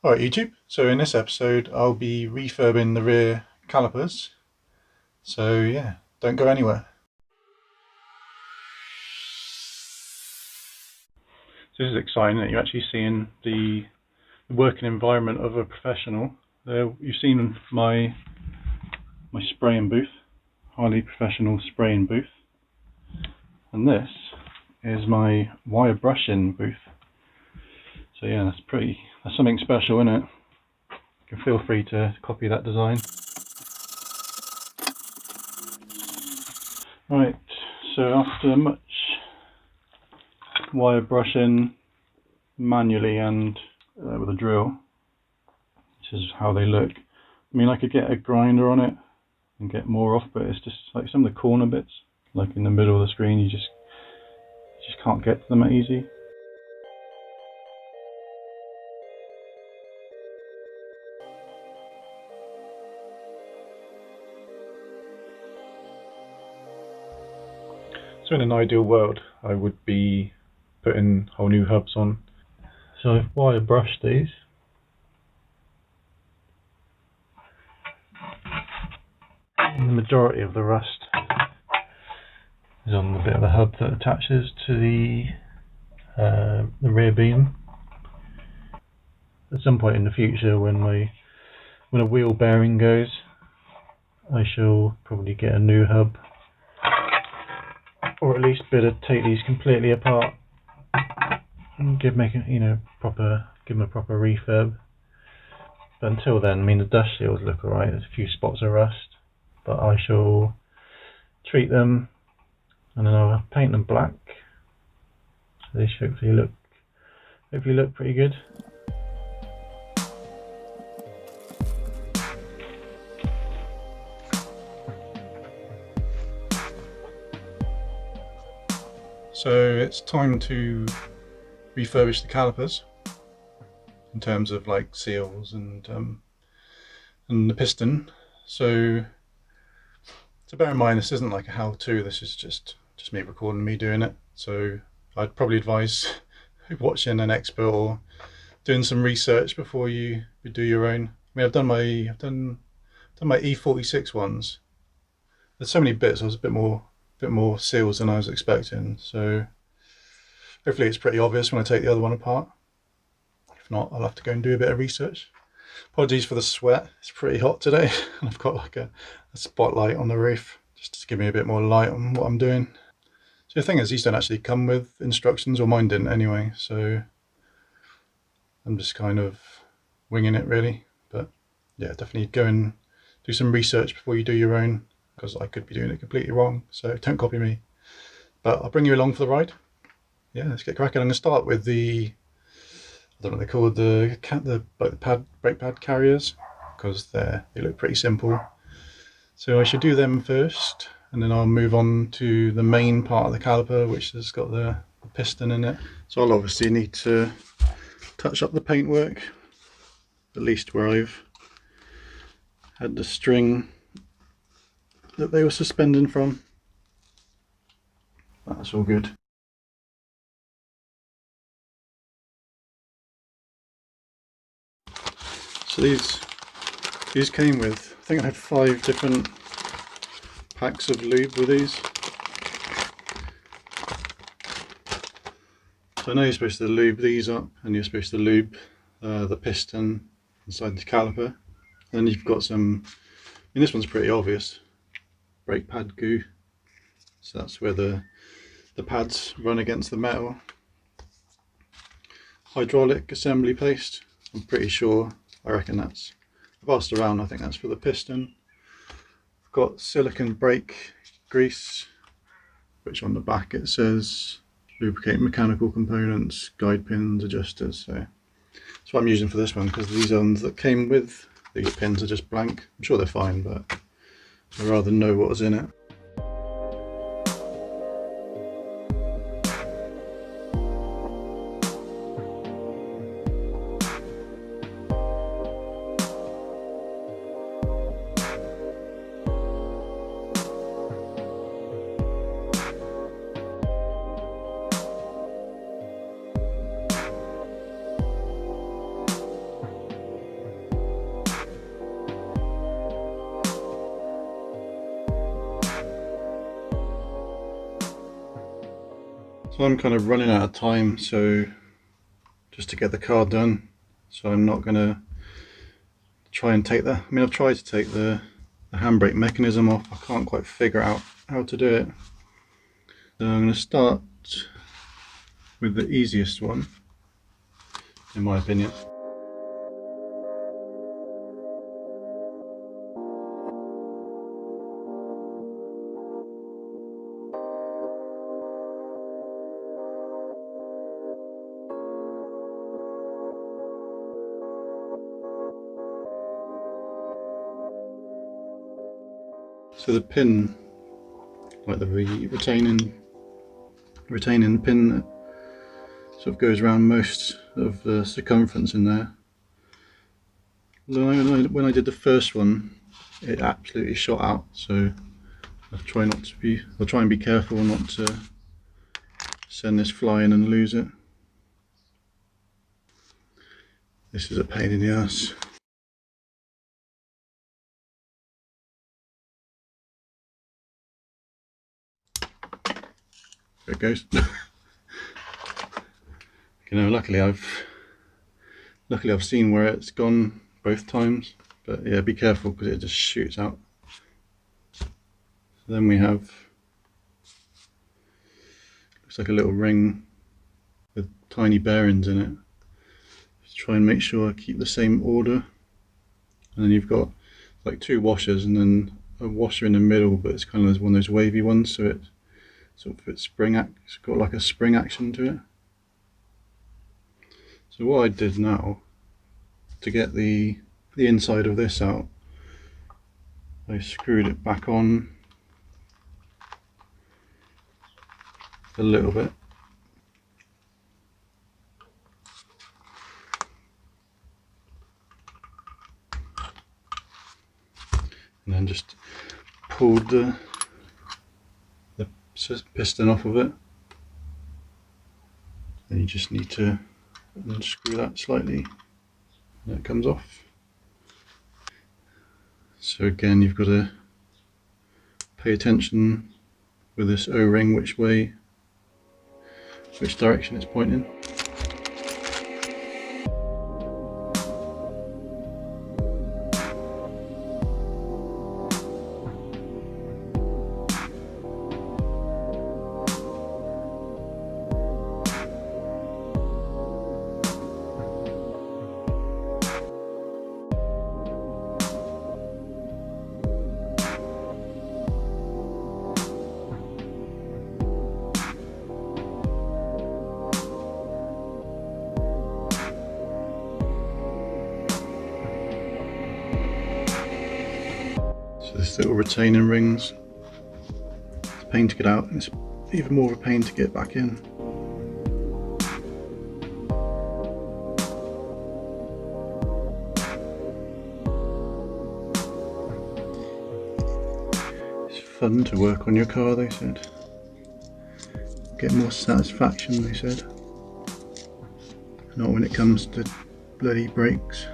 Alright YouTube, so in this episode I'll be refurbing the rear calipers, so yeah, don't go anywhere. So this is exciting that you're actually seeing the working environment of a professional. You've seen my spraying booth, highly professional spraying booth, and this is my wire brushing booth. So yeah, that's something special, isn't it? You can feel free to copy that design. Right, so after much wire brushing manually and with a drill, this is how they look. I mean, I could get a grinder on it and get more off, but it's just like some of the corner bits, like in the middle of the screen, you just can't get to them that easy. So in an ideal world, I would be putting whole new hubs on. So I've wire brushed these. And the majority of the rust is on the bit of the hub that attaches to the rear beam. At some point in the future, when a wheel bearing goes, I shall probably get a new hub, or at least better take these completely apart and give them a proper refurb. But until then, I mean, the dust shields look alright. There's a few spots of rust, but I shall treat them and then I'll paint them black. So they should hopefully look pretty good. So it's time to refurbish the calipers in terms of like seals and the piston. So bear in mind, this isn't like a how-to. This is just me recording me doing it. So I'd probably advise watching an expert or doing some research before you do your own. I mean, I've done my E46 ones. There's so many bits. I was a bit more seals than I was expecting. So hopefully it's pretty obvious when I take the other one apart. If not, I'll have to go and do a bit of research. Apologies for the sweat. It's pretty hot today, and I've got like a spotlight on the roof just to give me a bit more light on what I'm doing. So the thing is, these don't actually come with instructions, or mine didn't anyway, so I'm just kind of winging it really. But yeah, definitely go and do some research before you do your own, because I could be doing it completely wrong, so don't copy me. But I'll bring you along for the ride. Yeah, let's get cracking. I'm going to start with I don't know what they're called, the brake pad carriers, because they look pretty simple. So I should do them first, and then I'll move on to the main part of the caliper, which has got the piston in it. So I'll obviously need to touch up the paintwork, at least where I've had the string that they were suspending from. That's all good. So these came with, I think I had 5 different packs of lube with these. So I know you're supposed to lube these up, and you're supposed to lube the piston inside the caliper. And then you've got some, I mean, this one's pretty obvious, brake pad goo. So that's where the pads run against the metal. Hydraulic assembly paste, I'm pretty sure, I reckon that's, I've asked around, I think that's for the piston. I've got silicone brake grease, which on the back it says lubricate mechanical components, guide pins, adjusters. So that's what I'm using for this one, because these ones that came with these pins are just blank. I'm sure they're fine, but I'd rather know what was in it. So I'm kind of running out of time, so just to get the car done, so I'm not going to try and take the, I've tried to take the handbrake mechanism off. I can't quite figure out how to do it. So I'm going to start with the easiest one, in my opinion. So the pin, like the retaining pin that sort of goes around most of the circumference in there. When I did the first one, it absolutely shot out, so I'll try and be careful not to send this flying and lose it. This is a pain in the ass. There it goes. You know, luckily I've seen where it's gone both times, but yeah, be careful because it just shoots out. So then we have, looks like a little ring with tiny bearings in it. Just try and make sure I keep the same order. And then you've got like two washers and then a washer in the middle, but it's kind of one of those wavy ones, so it's got like a spring action to it. So what I did now, to get the inside of this out, I screwed it back on a little bit. And then just pulled the piston off of it. And you just need to unscrew that slightly and it comes off. So again, you've got to pay attention with this O-ring which direction it's pointing. This little retaining rings, it's a pain to get out and it's even more of a pain to get back in. It's fun to work on your car, they said. Get more satisfaction, they said. Not when it comes to bloody brakes.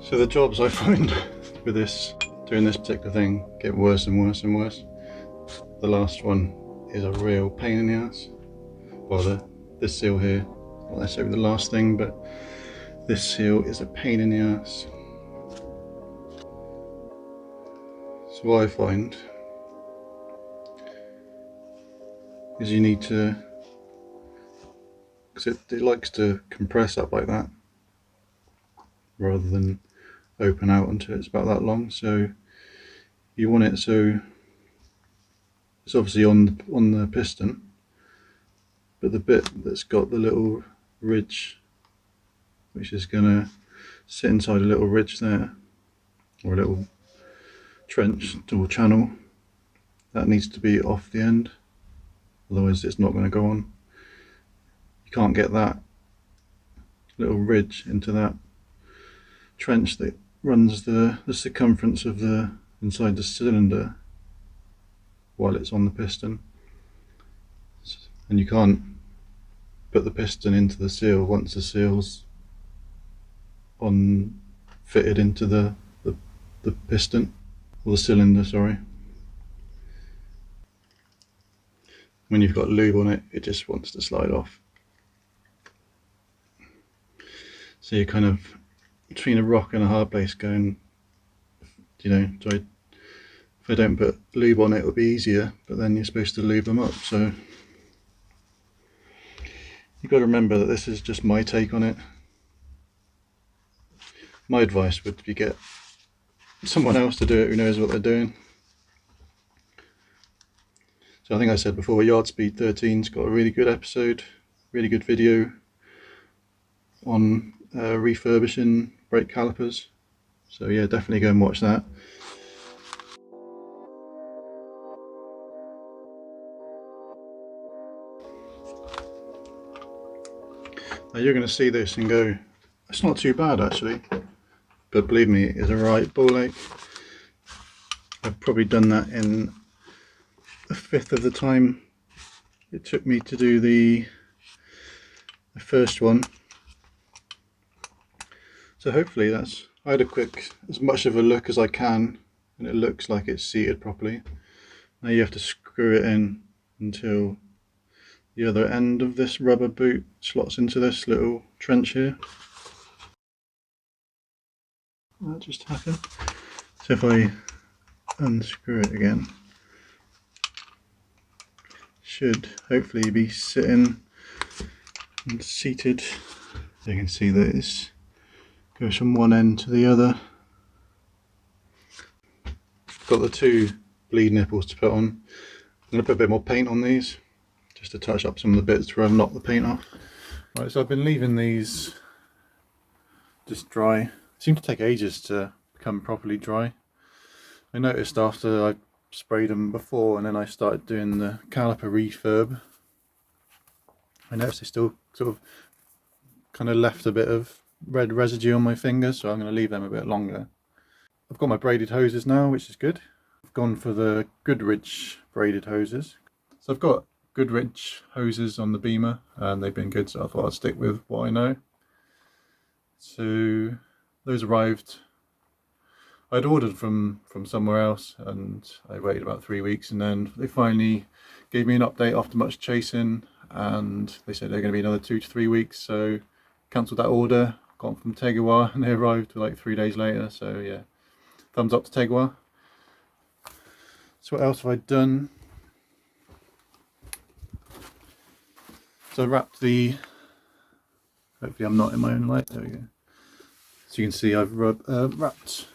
So the jobs I find with doing this particular thing get worse and worse and worse. The last one is a real pain in the ass. Well, this seal here, not necessarily the last thing, but this seal is a pain in the ass. So what I find is you need to, because it likes to compress up like that rather than open out until it's about that long, so you want it so it's obviously on the piston, but the bit that's got the little ridge, which is going to sit inside a little ridge there, or a little trench or channel, that needs to be off the end, otherwise it's not going to go on. You can't get that little ridge into that trench that runs the circumference of the inside the cylinder while it's on the piston, and you can't put the piston into the seal once the seal's fitted into the piston or the cylinder, sorry. When you've got lube on it, it just wants to slide off. So you're kind of between a rock and a hard place going, you know, if I don't put lube on it, it'll be easier, but then you're supposed to lube them up. So you've got to remember that this is just my take on it. My advice would be get someone else to do it who knows what they're doing. So I think I said before, Yard Speed 13's got a really good episode, really good video on refurbishing brake calipers. So yeah, definitely go and watch that. Now you're going to see this and go, it's not too bad actually, but believe me, it is a right ball ache. I've probably done that in a fifth of the time it took me to do the first one. So hopefully that's, I had a quick, as much of a look as I can, and it looks like it's seated properly. Now you have to screw it in until the other end of this rubber boot slots into this little trench here. That just happened. So if I unscrew it again, should hopefully be sitting and seated. You can see that it goes from one end to the other. Got the two bleed nipples to put on. I'm going to put a bit more paint on these just to touch up some of the bits where I've knocked the paint off. Right, so I've been leaving these just dry. They seem to take ages to become properly dry. I noticed after I sprayed them before and then I started doing the caliper refurb, I noticed they still sort of kind of left a bit of red residue on my fingers, so I'm going to leave them a bit longer. I've got my braided hoses now, which is good. I've gone for the Goodrich braided hoses. So I've got Goodrich hoses on the Beamer and they've been good, so I thought I'd stick with what I know. So those arrived. I'd ordered from somewhere else and I waited about 3 weeks, and then they finally gave me an update after much chasing and they said they're going to be another 2 to 3 weeks, so cancelled that order, got them from Tegawa and they arrived like 3 days later. So yeah, thumbs up to Tegawa. So what else have I done? So I wrapped the, hopefully I'm not in my own light, there we go. So you can see I've wrapped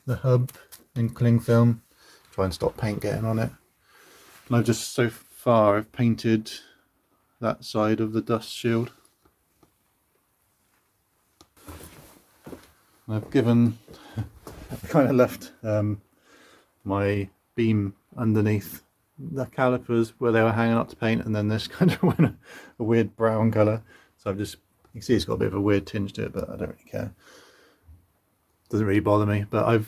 the hub in cling film, try and stop paint getting on it. And I've just, so far I've painted that side of the dust shield. I've given, I kind of left my beam underneath the calipers where they were hanging up to paint, and then this kind of went a weird brown colour. So I've just, you can see it's got a bit of a weird tinge to it, but I don't really care. Doesn't really bother me. But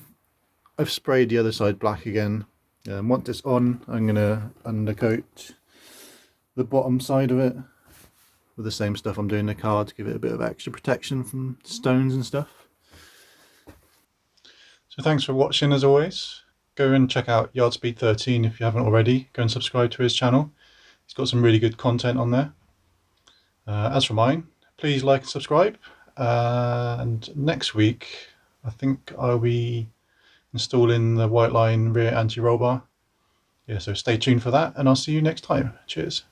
I've sprayed the other side black again. Once it's on, I'm going to undercoat the bottom side of it with the same stuff I'm doing the car to give it a bit of extra protection from stones and stuff. So thanks for watching as always. Go and check out Yard Speed 13 if you haven't already. Go and subscribe to his channel. He's got some really good content on there. As for mine, please like and subscribe. And next week, I think I'll be installing the Whiteline rear anti-roll bar. Yeah, so stay tuned for that and I'll see you next time. Cheers.